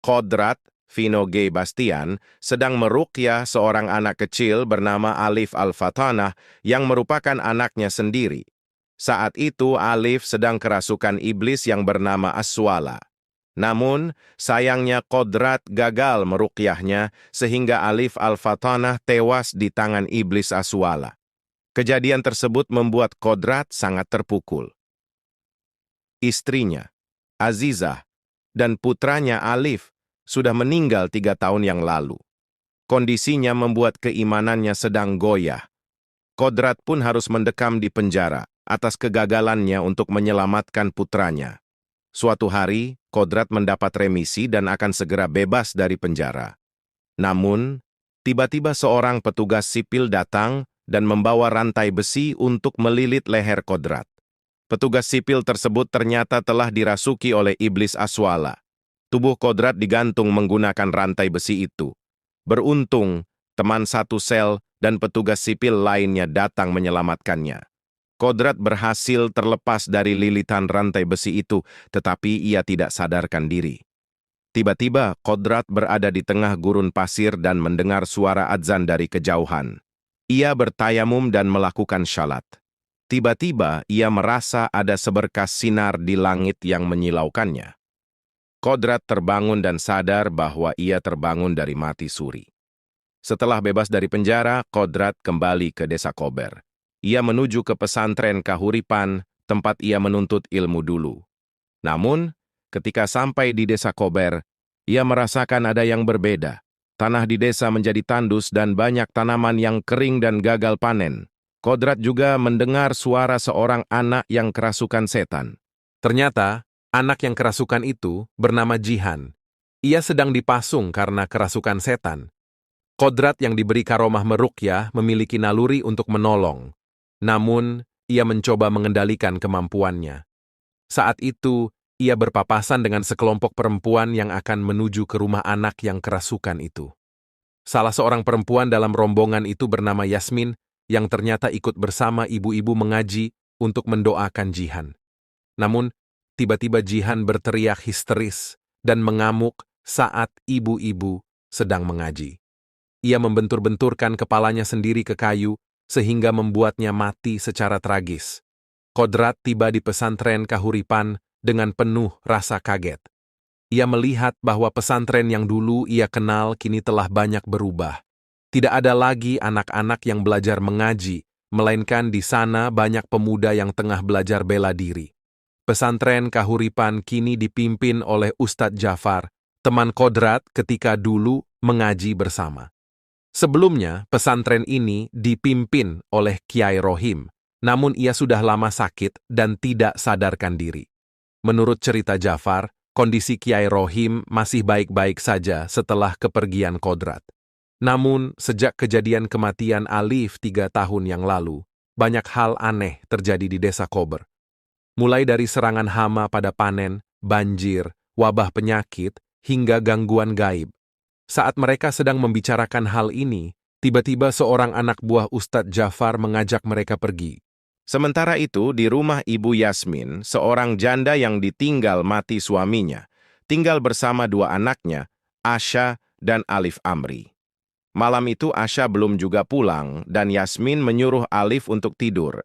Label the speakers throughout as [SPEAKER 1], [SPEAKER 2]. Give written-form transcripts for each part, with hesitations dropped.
[SPEAKER 1] Kodrat Vino G. Bastian sedang meruqyah seorang anak kecil bernama Alif Al-Fatanah yang merupakan anaknya sendiri. Saat itu Alif sedang kerasukan iblis yang bernama Aswala. Namun, sayangnya Kodrat gagal meruqyahnya sehingga Alif Al-Fatanah tewas di tangan iblis Aswala. Kejadian tersebut membuat Kodrat sangat terpukul. Istrinya, Azizah, dan putranya Alif sudah meninggal 3 tahun yang lalu. Kondisinya membuat keimanannya sedang goyah. Kodrat pun harus mendekam di penjara atas kegagalannya untuk menyelamatkan putranya. Suatu hari, Kodrat mendapat remisi dan akan segera bebas dari penjara. Namun, tiba-tiba seorang petugas sipil datang dan membawa rantai besi untuk melilit leher Kodrat. Petugas sipil tersebut ternyata telah dirasuki oleh iblis Aswala. Tubuh Kodrat digantung menggunakan rantai besi itu. Beruntung, teman satu sel dan petugas sipil lainnya datang menyelamatkannya. Kodrat berhasil terlepas dari lilitan rantai besi itu, tetapi ia tidak sadarkan diri. Tiba-tiba, Kodrat berada di tengah gurun pasir dan mendengar suara adzan dari kejauhan. Ia bertayamum dan melakukan syalat. Tiba-tiba, ia merasa ada seberkas sinar di langit yang menyilaukannya. Kodrat terbangun dan sadar bahwa ia terbangun dari mati suri. Setelah bebas dari penjara, Kodrat kembali ke desa Kober. Ia menuju ke pesantren Kahuripan, tempat ia menuntut ilmu dulu. Namun, ketika sampai di desa Kober, ia merasakan ada yang berbeda. Tanah di desa menjadi tandus dan banyak tanaman yang kering dan gagal panen. Kodrat juga mendengar suara seorang anak yang kerasukan setan. Ternyata, anak yang kerasukan itu bernama Jihan. Ia sedang dipasung karena kerasukan setan. Kodrat yang diberi karomah meruqyah memiliki naluri untuk menolong. Namun, ia mencoba mengendalikan kemampuannya. Saat itu, ia berpapasan dengan sekelompok perempuan yang akan menuju ke rumah anak yang kerasukan itu. Salah seorang perempuan dalam rombongan itu bernama Yasmin, yang ternyata ikut bersama ibu-ibu mengaji untuk mendoakan Jihan. Namun, tiba-tiba Jihan berteriak histeris dan mengamuk saat ibu-ibu sedang mengaji. Ia membentur-benturkan kepalanya sendiri ke kayu, sehingga membuatnya mati secara tragis. Kodrat tiba di pesantren Kahuripan dengan penuh rasa kaget. Ia melihat bahwa pesantren yang dulu ia kenal kini telah banyak berubah. Tidak ada lagi anak-anak yang belajar mengaji, melainkan di sana banyak pemuda yang tengah belajar bela diri. Pesantren Kahuripan kini dipimpin oleh Ustadz Jafar, teman Kodrat ketika dulu mengaji bersama. Sebelumnya, pesantren ini dipimpin oleh Kiai Rohim, namun ia sudah lama sakit dan tidak sadarkan diri. Menurut cerita Jafar, kondisi Kiai Rohim masih baik-baik saja setelah kepergian Kodrat. Namun, sejak kejadian kematian Alif 3 tahun yang lalu, banyak hal aneh terjadi di desa Kober. Mulai dari serangan hama pada panen, banjir, wabah penyakit, hingga gangguan gaib. Saat mereka sedang membicarakan hal ini, tiba-tiba seorang anak buah Ustadz Jafar mengajak mereka pergi. Sementara itu, di rumah Ibu Yasmin, seorang janda yang ditinggal mati suaminya, tinggal bersama 2 anaknya, Asya dan Alif Amri. Malam itu Asya belum juga pulang dan Yasmin menyuruh Alif untuk tidur.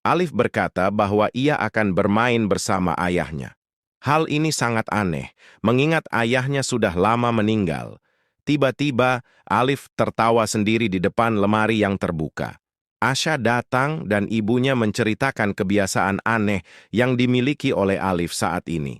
[SPEAKER 1] Alif berkata bahwa ia akan bermain bersama ayahnya. Hal ini sangat aneh, mengingat ayahnya sudah lama meninggal. Tiba-tiba, Alif tertawa sendiri di depan lemari yang terbuka. Asya datang dan ibunya menceritakan kebiasaan aneh yang dimiliki oleh Alif saat ini.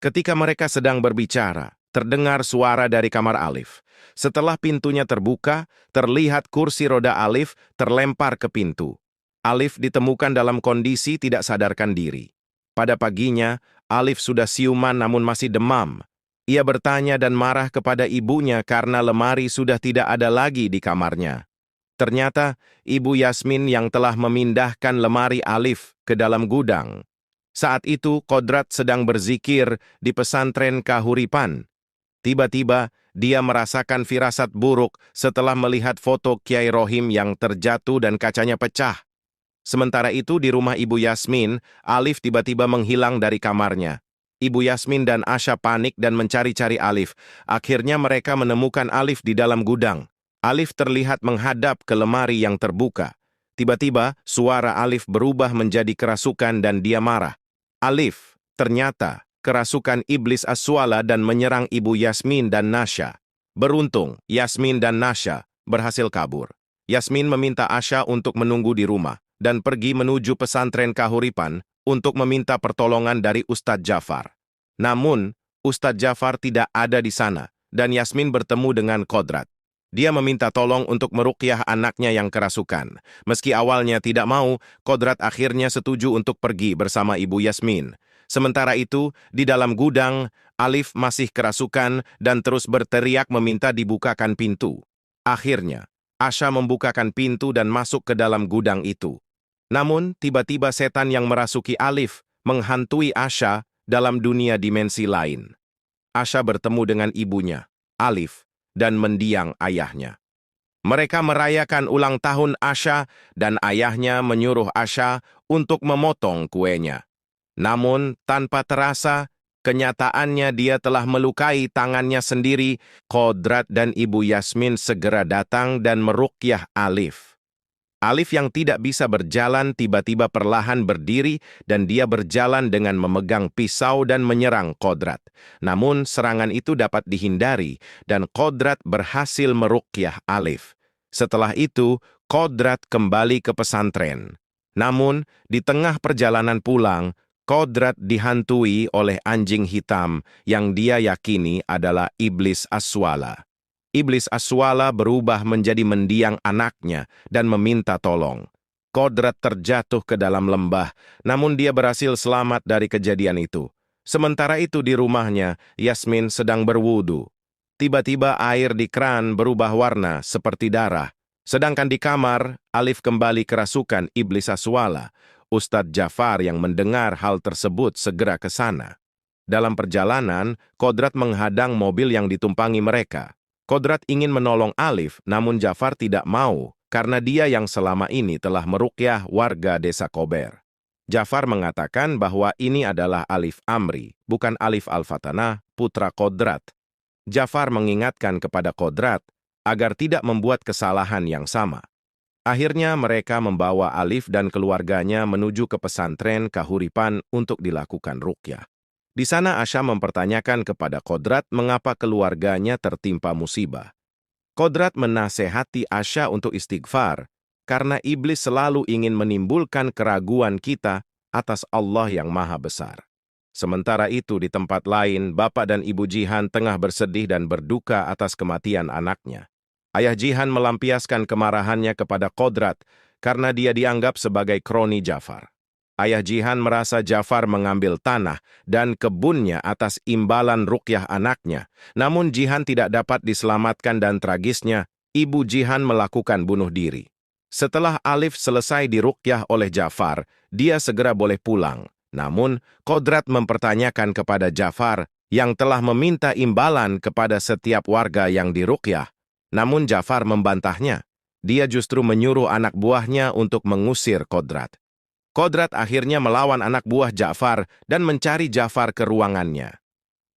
[SPEAKER 1] Ketika mereka sedang berbicara, terdengar suara dari kamar Alif. Setelah pintunya terbuka, terlihat kursi roda Alif terlempar ke pintu. Alif ditemukan dalam kondisi tidak sadarkan diri. Pada paginya, Alif sudah siuman namun masih demam. Ia bertanya dan marah kepada ibunya karena lemari sudah tidak ada lagi di kamarnya. Ternyata, Ibu Yasmin yang telah memindahkan lemari Alif ke dalam gudang. Saat itu, Kodrat sedang berzikir di pesantren Kahuripan. Tiba-tiba, dia merasakan firasat buruk setelah melihat foto Kiai Rohim yang terjatuh dan kacanya pecah. Sementara itu, di rumah Ibu Yasmin, Alif tiba-tiba menghilang dari kamarnya. Ibu Yasmin dan Asha panik dan mencari-cari Alif. Akhirnya mereka menemukan Alif di dalam gudang. Alif terlihat menghadap ke lemari yang terbuka. Tiba-tiba, suara Alif berubah menjadi kerasukan dan dia marah. Alif, ternyata, kerasukan iblis Aswala dan menyerang Ibu Yasmin dan Nasha. Beruntung, Yasmin dan Nasha berhasil kabur. Yasmin meminta Asha untuk menunggu di rumah dan pergi menuju pesantren Kahuripan untuk meminta pertolongan dari Ustadz Jafar. Namun, Ustadz Jafar tidak ada di sana dan Yasmin bertemu dengan Kodrat. Dia meminta tolong untuk meruqyah anaknya yang kerasukan. Meski awalnya tidak mau, Kodrat akhirnya setuju untuk pergi bersama Ibu Yasmin. Sementara itu, di dalam gudang, Alif masih kerasukan dan terus berteriak meminta dibukakan pintu. Akhirnya, Asha membukakan pintu dan masuk ke dalam gudang itu. Namun, tiba-tiba setan yang merasuki Alif menghantui Asha dalam dunia dimensi lain. Asha bertemu dengan ibunya, Alif, dan mendiang ayahnya. Mereka merayakan ulang tahun Asha dan ayahnya menyuruh Asha untuk memotong kuenya. Namun, tanpa terasa, kenyataannya dia telah melukai tangannya sendiri. Kodrat dan Ibu Yasmin segera datang dan meruqyah Alif. Alif yang tidak bisa berjalan tiba-tiba perlahan berdiri dan dia berjalan dengan memegang pisau dan menyerang Kodrat. Namun serangan itu dapat dihindari dan Kodrat berhasil meruqyah Alif. Setelah itu, Kodrat kembali ke pesantren. Namun, di tengah perjalanan pulang, Kodrat dihantui oleh anjing hitam yang dia yakini adalah iblis Aswala. Iblis Aswala berubah menjadi mendiang anaknya dan meminta tolong. Kodrat terjatuh ke dalam lembah, namun dia berhasil selamat dari kejadian itu. Sementara itu di rumahnya, Yasmin sedang berwudu. Tiba-tiba air di keran berubah warna seperti darah. Sedangkan di kamar, Alif kembali kerasukan iblis Aswala. Ustadz Jafar yang mendengar hal tersebut segera ke sana. Dalam perjalanan, Kodrat menghadang mobil yang ditumpangi mereka. Kodrat ingin menolong Alif, namun Jafar tidak mau karena dia yang selama ini telah meruqyah warga desa Kober. Jafar mengatakan bahwa ini adalah Alif Amri, bukan Alif Al-Fatanah, putra Kodrat. Jafar mengingatkan kepada Kodrat agar tidak membuat kesalahan yang sama. Akhirnya mereka membawa Alif dan keluarganya menuju ke pesantren Kahuripan untuk dilakukan ruqyah. Di sana Asha mempertanyakan kepada Kodrat mengapa keluarganya tertimpa musibah. Kodrat menasehati Asha untuk istighfar, karena iblis selalu ingin menimbulkan keraguan kita atas Allah yang Maha Besar. Sementara itu di tempat lain, Bapak dan Ibu Jihan tengah bersedih dan berduka atas kematian anaknya. Ayah Jihan melampiaskan kemarahannya kepada Kodrat karena dia dianggap sebagai kroni Jafar. Ayah Jihan merasa Jafar mengambil tanah dan kebunnya atas imbalan ruqyah anaknya. Namun Jihan tidak dapat diselamatkan dan tragisnya, Ibu Jihan melakukan bunuh diri. Setelah Alif selesai diruqyah oleh Jafar, dia segera boleh pulang. Namun, Kodrat mempertanyakan kepada Jafar yang telah meminta imbalan kepada setiap warga yang diruqyah. Namun Jafar membantahnya. Dia justru menyuruh anak buahnya untuk mengusir Kodrat. Kodrat akhirnya melawan anak buah Jafar dan mencari Jafar ke ruangannya.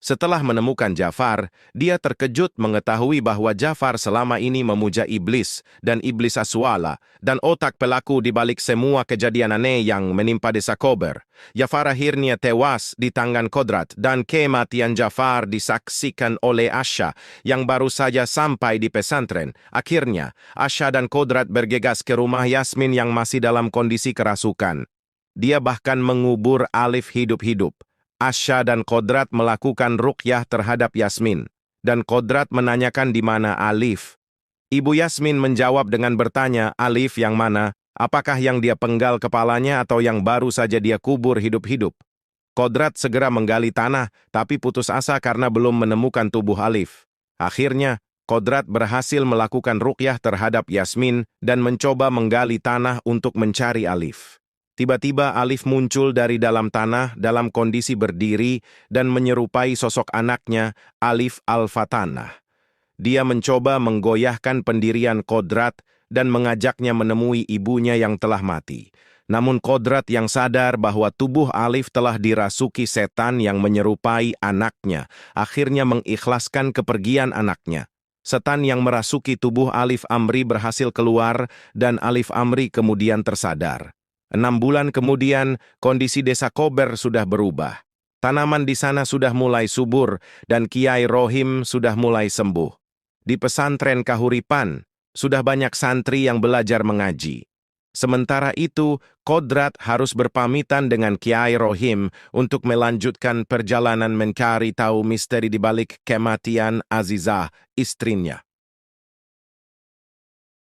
[SPEAKER 1] Setelah menemukan Jafar, dia terkejut mengetahui bahwa Jafar selama ini memuja iblis dan iblis Aswala dan otak pelaku di balik semua kejadian aneh yang menimpa desa Kober. Jafar akhirnya tewas di tangan Kodrat dan kematian Jafar disaksikan oleh Asha yang baru saja sampai di pesantren. Akhirnya, Asha dan Kodrat bergegas ke rumah Yasmin yang masih dalam kondisi kerasukan. Dia bahkan mengubur Alif hidup-hidup. Asha dan Kodrat melakukan ruqyah terhadap Yasmin, dan Kodrat menanyakan di mana Alif. Ibu Yasmin menjawab dengan bertanya, Alif yang mana? Apakah yang dia penggal kepalanya atau yang baru saja dia kubur hidup-hidup? Kodrat segera menggali tanah, tapi putus asa karena belum menemukan tubuh Alif. Akhirnya, Kodrat berhasil melakukan ruqyah terhadap Yasmin dan mencoba menggali tanah untuk mencari Alif. Tiba-tiba Alif muncul dari dalam tanah dalam kondisi berdiri dan menyerupai sosok anaknya, Alif Al-Fatanah. Dia mencoba menggoyahkan pendirian Kodrat dan mengajaknya menemui ibunya yang telah mati. Namun Kodrat yang sadar bahwa tubuh Alif telah dirasuki setan yang menyerupai anaknya, akhirnya mengikhlaskan kepergian anaknya. Setan yang merasuki tubuh Alif Amri berhasil keluar dan Alif Amri kemudian tersadar. 6 bulan kemudian, kondisi desa Kober sudah berubah. Tanaman di sana sudah mulai subur dan Kiai Rohim sudah mulai sembuh. Di pesantren Kahuripan, sudah banyak santri yang belajar mengaji. Sementara itu, Kodrat harus berpamitan dengan Kiai Rohim untuk melanjutkan perjalanan mencari tahu misteri di balik kematian Azizah, istrinya.